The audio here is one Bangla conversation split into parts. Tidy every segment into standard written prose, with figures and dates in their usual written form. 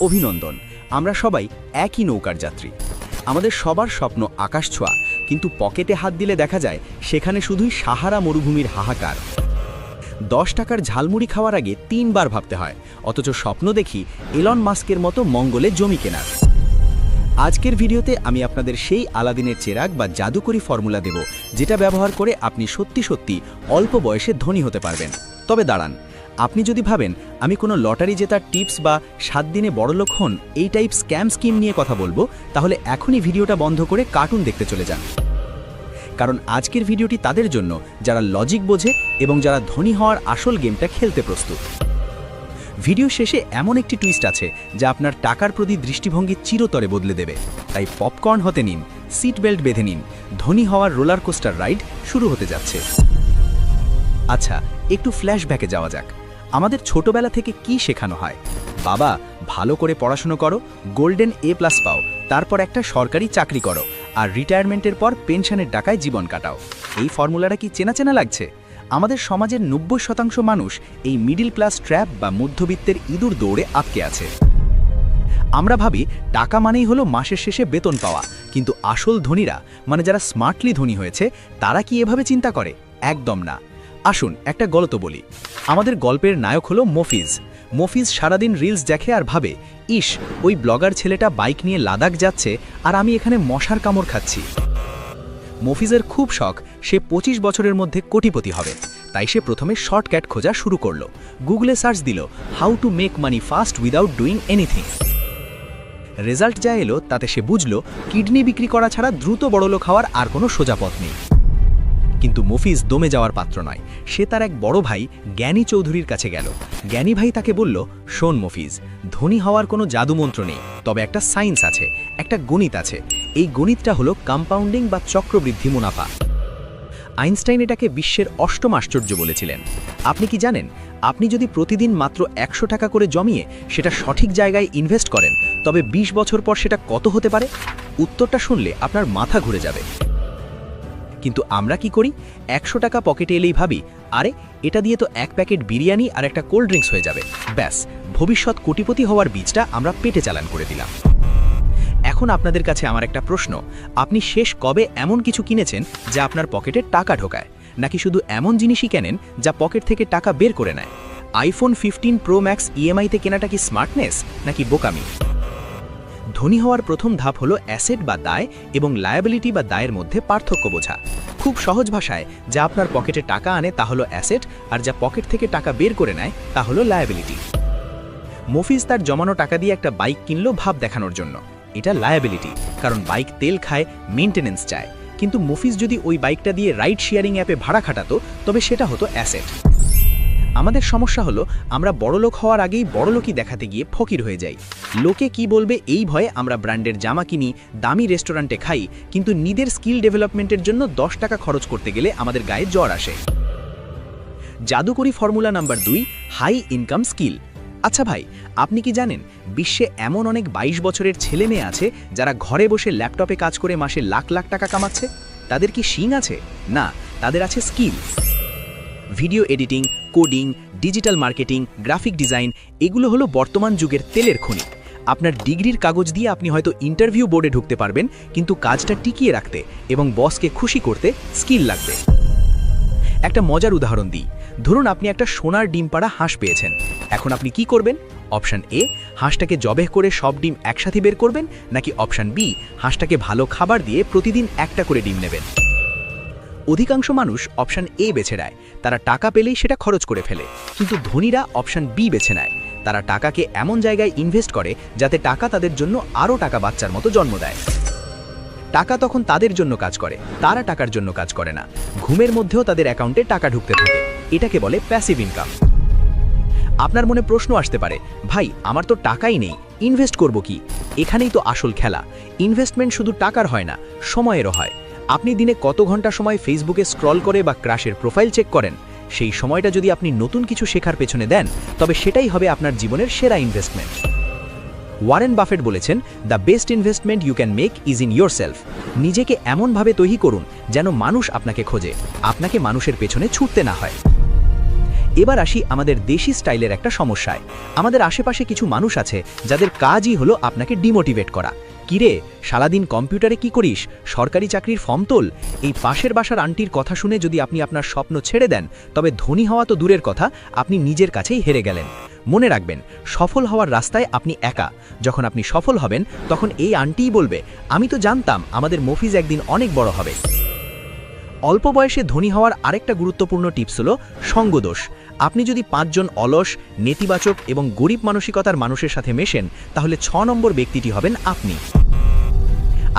অভিনন্দন। আমরা সবাই একই নৌকার যাত্রী। আমাদের সবার স্বপ্ন আকাশ ছোঁয়া, কিন্তু পকেটে হাত দিলে দেখা যায় সেখানে শুধুই সাহারা মরুভূমির হাহাকার। 10 টাকার ঝালমুড়ি খাওয়ার আগে 3 বার ভাবতে হয়, অথচ স্বপ্ন দেখি এলন মাস্কের মতো মঙ্গলে জমি কেনার। আজকের ভিডিওতে আমি আপনাদের সেই আলাদিনের চেরাগ বা জাদুকরি ফর্মুলা দেব, যেটা ব্যবহার করে আপনি সত্যি সত্যি অল্প বয়সে ধনী হতে পারবেন। তবে দাঁড়ান, আপনি যদি ভাবেন আমি কোনো লটারি জেতার টিপস বা 7 দিনে বড়লোক হন এই টাইপ স্ক্যাম স্কিম নিয়ে কথা বলবো, তাহলে এখনই ভিডিওটা বন্ধ করে কার্টুন দেখতে চলে যান। কারণ আজকের ভিডিওটি তাদের জন্য যারা লজিক বোঝে এবং যারা ধনী হওয়ার আসল গেমটা খেলতে প্রস্তুত। ভিডিও শেষে এমন একটি টুইস্ট আছে যা আপনার টাকার প্রতি দৃষ্টিভঙ্গি চিরতরে বদলে দেবে। তাই পপকর্ন হতে নিন, সিট বেল্ট বেঁধে নিন, ধনী হওয়ার রোলার কোস্টার রাইড শুরু হতে যাচ্ছে। আচ্ছা, একটু ফ্ল্যাশব্যাকে যাওয়া যাক। আমাদের ছোটবেলা থেকে কি শেখানো হয়? বাবা, ভালো করে পড়াশোনা করো, গোল্ডেন A+ পাও, তারপর একটা সরকারি চাকরি করো, আর রিটায়ারমেন্টের পর পেনশনের টাকায় জীবন কাটাও। এই ফর্মুলাটা কি চেনা চেনা লাগছে? আমাদের সমাজের 90% মানুষ এই মিডল ক্লাস ট্র্যাপ বা মধ্যবিত্তের ইঁদুর দৌড়ে আটকে আছে। আমরা ভাবি টাকা মানেই হলো মাসের শেষে বেতন পাওয়া, কিন্তু আসল ধনীরা, মানে যারা স্মার্টলি ধনী হয়েছে, তারা কি এভাবে চিন্তা করে? একদম না। আসুন একটা গল্প বলি। আমাদের গল্পের নায়ক হলো মফিজ। মফিজ সারাদিন রিলস দেখে আর ভাবে, ইস, ওই ব্লগার ছেলেটা বাইক নিয়ে লাদাখ যাচ্ছে আর আমি এখানে মশার কামড় খাচ্ছি। মফিজের খুব শখ সে 25 বছরের মধ্যে কোটিপতি হবে। তাই সে প্রথমে শর্টকাট খোঁজা শুরু করলো। গুগলে সার্চ দিল how to make money fast without doing anything. Result যা এলো তাতে সে বুঝল কিডনি বিক্রি করা ছাড়া দ্রুত বড়লোক হওয়ার আর কোনো সোজা পথ নেই। কিন্তু মফিজ দমে যাওয়ার পাত্র নয়। সে তার এক বড় ভাই জ্ঞানী চৌধুরীর কাছে গেল। জ্ঞানী ভাই তাকে বলল, শোন মফিজ, ধনী হওয়ার কোনো জাদুমন্ত্র নেই, তবে একটা সায়েন্স আছে, একটা গণিত আছে। এই গণিতটা হলো কম্পাউন্ডিং বা চক্রবৃদ্ধি মুনাফা। আইনস্টাইন এটাকে বিশ্বের অষ্টম আশ্চর্য বলেছিলেন। আপনি কি জানেন, আপনি যদি প্রতিদিন মাত্র 100 টাকা করে জমিয়ে সেটা সঠিক জায়গায় ইনভেস্ট করেন, তবে 20 বছর পর সেটা কত হতে পারে? উত্তরটা শুনলে আপনার মাথা ঘুরে যাবে। কিন্তু আমরা কি করি? 100 টাকা পকেটে এলেই ভাবি, আরে এটা দিয়ে তো 1 প্যাকেট বিরিয়ানি আর একটা কোল্ড ড্রিঙ্কস হয়ে যাবে, ব্যাস, ভবিষ্যৎ কোটিপতি হওয়ার বীজটা আমরা পেটে চালান করে দিলাম। এখন আপনাদের কাছে আমার একটা প্রশ্ন, আপনি শেষ কবে এমন কিছু কিনেছেন যা আপনার পকেটে টাকা ঢোকায়? নাকি শুধু এমন জিনিসই কেনেন যা পকেট থেকে টাকা বের করে নেয়? আইফোন 15 প্রো ম্যাক্স EMI-তে কেনাটা কি স্মার্টনেস নাকি বোকামি? ধনী হওয়ার প্রথম ধাপ হলো অ্যাসেট বা দায় এবং লায়াবিলিটি বা দায়ের মধ্যে পার্থক্য বোঝা। খুব সহজ ভাষায়, যা আপনার পকেটে টাকা আনে তা হলো অ্যাসেট, আর যা পকেট থেকে টাকা বের করে নেয় তা হলো লায়াবিলিটি। মফিজ তার জমানো টাকা দিয়ে একটা বাইক কিনলো ভাব দেখানোর জন্য। এটা লায়াবিলিটি, কারণ বাইক তেল খায়, মেইনটেনেন্স চায়। কিন্তু মফিজ যদি ওই বাইকটা দিয়ে রাইড শেয়ারিং অ্যাপে ভাড়া খাটাতো, তবে সেটা হতো অ্যাসেট। আমাদের সমস্যা হলো আমরা বড়লোক হওয়ার আগেই বড়লোকই দেখাতে গিয়ে ফকির হয়ে যাই। লোকে কি বলবে এই ভয়ে আমরা ব্র্যান্ডের জামা কিনি, দামি রেস্টুরেন্টে খাই, কিন্তু নিজের স্কিল ডেভেলপমেন্টের জন্য 10 টাকা খরচ করতে গেলে আমাদের গায়ে জ্বর আসে। জাদুকরি formula number 2, high income skill. আচ্ছা ভাই, আপনি কি জানেন বিশ্বে এমন অনেক 22 বছরের ছেলে মেয়ে আছে যারা ঘরে বসে ল্যাপটপে কাজ করে মাসে লাখ লাখ টাকা কামাচ্ছে? তাদের কি শিং আছে? না, তাদের আছে skill. Video editing, coding, digital marketing, graphic design, এগুলো হলো বর্তমান যুগের তেলের খনি। আপনার ডিগ্রির কাগজ দিয়ে আপনি হয়তো ইন্টারভিউ বোর্ডে ঢুকতে পারবেন, কিন্তু কাজটা টিকিয়ে রাখতে এবং বসকে খুশি করতে স্কিল লাগবে। একটা মজার উদাহরণ দিই। ধরুন আপনি একটা সোনার ডিম পাড়া হাঁস পেয়েছেন। এখন আপনি কি করবেন? অপশন A, হাঁসটাকে জবেহ করে সব ডিম একসাথে বের করবেন, নাকি অপশন B, হাঁসটাকে ভালো খাবার দিয়ে প্রতিদিন একটা করে ডিম নেবেন? অধিকাংশ মানুষ অপশন A বেছে নেয়। তারা টাকা পেলেই সেটা খরচ করে ফেলে। কিন্তু ধনীরা অপশন B বেছে নেয়। তারা টাকাকে এমন জায়গায় ইনভেস্ট করে যাতে টাকা তাদের জন্য আরও টাকা বাচ্চার মতো জন্ম দেয়। টাকা তখন তাদের জন্য কাজ করে, তারা টাকার জন্য কাজ করে না। ঘুমের মধ্যেও তাদের অ্যাকাউন্টে টাকা ঢুকতে থাকে। এটাকে বলে প্যাসিভ ইনকাম। আপনার মনে প্রশ্ন আসতে পারে, ভাই আমার তো টাকাই নেই, ইনভেস্ট করব কি? এখানেই তো আসল খেলা। ইনভেস্টমেন্ট শুধু টাকার হয় না, সময়েরও হয়। আপনি দিনে কত ঘন্টা সময় ফেসবুকে স্ক্রল করে বা ক্রাশের প্রোফাইল চেক করেন? সেই সময়টা যদি আপনি নতুন কিছু শেখার পেছনে দেন, তবে সেটাই হবে আপনার জীবনের সেরা ইনভেস্টমেন্ট। ওয়ারেন বাফেট বলেছেন, the best investment you can make is in yourself. নিজেকে এমনভাবে তৈরি করুন যেন মানুষ আপনাকে খোঁজে, আপনাকে মানুষের পেছনে ছুটতে না হয়। এবার আসি আমাদের দেশি স্টাইলের একটা সমস্যায়। আমাদের আশেপাশে কিছু মানুষ আছে যাদের কাজই হলো আপনাকে ডিমোটিভেট করা। কিরে, সারাদিন কম্পিউটারে কি করিস? সরকারি চাকরির ফর্ম তোল। এই পাশের বাসার আন্টির কথা শুনে যদি আপনি আপনার স্বপ্ন ছেড়ে দেন, তবে ধনী হওয়া তো দূরের কথা, আপনি নিজের কাছেই হেরে গেলেন। মনে রাখবেন, সফল হওয়ার রাস্তায় আপনি একা। যখন আপনি সফল হবেন, তখন এই আন্টিই বলবে, আমি তো জানতাম আমাদের মফিজ একদিন অনেক বড় হবে। অল্প বয়সে ধনী হওয়ার আরেকটা গুরুত্বপূর্ণ টিপস হলো সঙ্গদোষ। আপনি যদি 5 জন অলস, নেতিবাচক এবং গরিব মানসিকতার মানুষের সাথে মেশেন, তাহলে 6 নম্বর ব্যক্তিটি হবেন আপনি।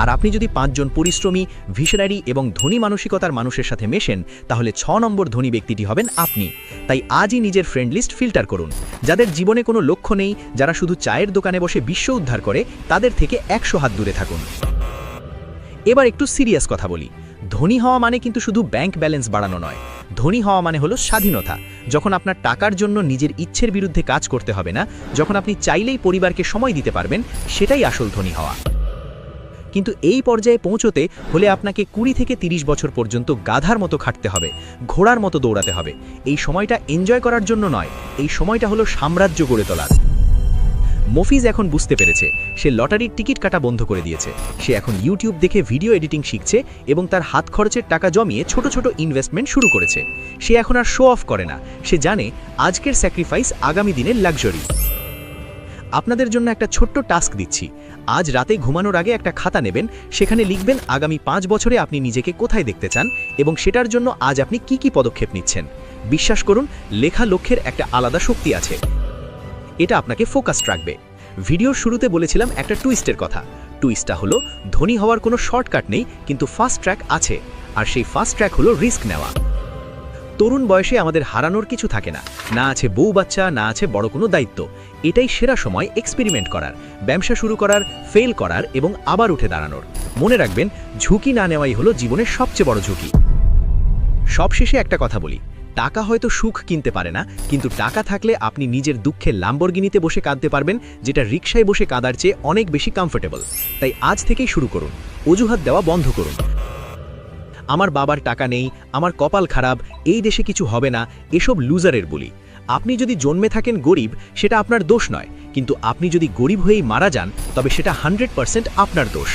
আর আপনি যদি 5 জন পরিশ্রমী, ভিশনারি এবং ধনী মানসিকতার মানুষের সাথে মেশেন, তাহলে 6 নম্বর ধনী ব্যক্তিটি হবেন আপনি। তাই আজই নিজের ফ্রেন্ড লিস্ট ফিল্টার করুন। যাদের জীবনে কোনো লক্ষ্য নেই, যারা শুধু চায়ের দোকানে বসে বিশ্ব উদ্ধার করে, তাদের থেকে 100 হাত দূরে থাকুন। এবার একটু সিরিয়াস কথা বলি। ধনী হওয়া মানে কিন্তু শুধু ব্যাংক ব্যালেন্স বাড়ানো নয়। ধনী হওয়া মানে হলো স্বাধীনতা। যখন আপনার টাকার জন্য নিজের ইচ্ছের বিরুদ্ধে কাজ করতে হবে না, যখন আপনি চাইলেই পরিবারকে সময় দিতে পারবেন, সেটাই আসল ধনী হওয়া। কিন্তু এই পর্যায়ে পৌঁছতে হলে আপনাকে 20 থেকে 30 বছর পর্যন্ত গাধার মতো খাটতে হবে, ঘোড়ার মতো দৌড়াতে হবে। এই সময়টা এনজয় করার জন্য নয়, এই সময়টা হলো সাম্রাজ্য গড়ে তোলার। মফিজ এখন বুঝতে পেরেছে, সে লটারির টিকিট কাটা বন্ধ করে দিয়েছে। সে এখন ইউটিউব দেখে ভিডিও এডিটিং শিখছে এবং তার হাত খরচের টাকা জমিয়ে ছোট ছোট ইনভেস্টমেন্ট শুরু করেছে। সে এখন আর শো অফ করে না, সে জানে আজকের স্যাক্রিফাইস আগামী দিনের লাক্সারি। আপনাদের জন্য একটা ছোট্ট টাস্ক দিচ্ছি। আজ রাতে ঘুমানোর আগে একটা খাতা নেবেন, সেখানে লিখবেন আগামী 5 বছরে আপনি নিজেকে কোথায় দেখতে চান এবং সেটার জন্য আজ আপনি কি কি পদক্ষেপ নিচ্ছেন। বিশ্বাস করুন, লেখা লক্ষ্যের একটা আলাদা শক্তি আছে। এটা আপনাকে ফোকাসড রাখবে। ভিডিওর শুরুতে বলেছিলাম একটা টুইস্টের কথা। টুইস্টটা হলো, ধনী হওয়ার কোনো শর্টকাট নেই, কিন্তু ফাস্ট ট্র্যাক আছে। আর সেই ফাস্ট ট্র্যাক হলো রিস্ক নেওয়া। তরুণ বয়সে আমাদের হারানোর কিছু থাকে না, না আছে বউ বাচ্চা, না আছে বড় কোনো দায়িত্ব। এটাই সেরা সময় এক্সপেরিমেন্ট করার, ব্যবসা শুরু করার, ফেল করার এবং আবার উঠে দাঁড়ানোর। মনে রাখবেন, ঝুঁকি না নেওয়াই হলো জীবনের সবচেয়ে বড় ঝুঁকি। সবশেষে একটা কথা বলি, টাকা হয়তো সুখ কিনতে পারে না, কিন্তু টাকা থাকলে আপনি নিজের দুঃখে ল্যাম্বরগিনিতে বসে কাঁদতে পারবেন, যেটা রিকশায় বসে কাঁদার চেয়ে অনেক বেশি কমফোর্টেবল। তাই আজ থেকেই শুরু করুন, অজুহাত দেওয়া বন্ধ করুন। আমার বাবার টাকা নেই, আমার কপাল খারাপ, এই দেশে কিছু হবে না, এসব লুজারের বলি। আপনি যদি জন্মে থাকেন গরিব, সেটা আপনার দোষ নয়, কিন্তু আপনি যদি গরিব হয়েই মারা যান, তবে সেটা 100% আপনার দোষ।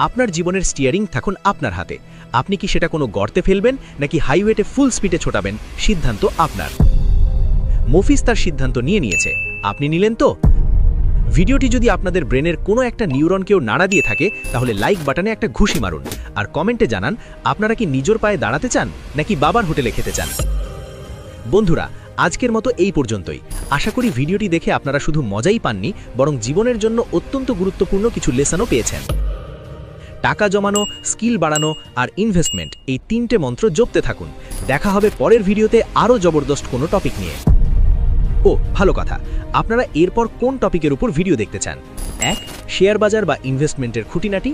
আপনার জীবনের স্টিয়ারিং থাকুন আপনার হাতে। আপনি কি সেটা কোনো গর্তে ফেলবেন নাকি হাইওয়েতে ফুল স্পিডে ছোটাবেন, সিদ্ধান্ত আপনার। মফিজ তার সিদ্ধান্ত নিয়েছে, আপনি নিলেন তো? ভিডিওটি যদি আপনাদের ব্রেনের কোনো একটা নিউরনকেও নাড়া দিয়ে থাকে, তাহলে লাইক বাটনে একটা ঘুষি মারুন আর কমেন্টে জানান আপনারা কি নিজের পায়ে দাঁড়াতে চান নাকি বাবার হোটেলে খেতে চান। বন্ধুরা, আজকের মতো এই পর্যন্তই। আশা করি ভিডিওটি দেখে আপনারা শুধু মজাই পাননি, বরং জীবনের জন্য অত্যন্ত গুরুত্বপূর্ণ কিছু লেসনও পেয়েছেন। টাকা জমানো, স্কিল বাড়ানো আর ইনভেস্টমেন্ট, এই 3টে মন্ত্র জপতে থাকুন। দেখা হবে পরের ভিডিওতে আরও জবরদস্ত কোনো টপিক নিয়ে। ও ভালো কথা, আপনারা এরপর কোন টপিকের উপর ভিডিও দেখতে চান? 1. শেয়ার বাজার বা ইনভেস্টমেন্টের খুঁটিনাটি।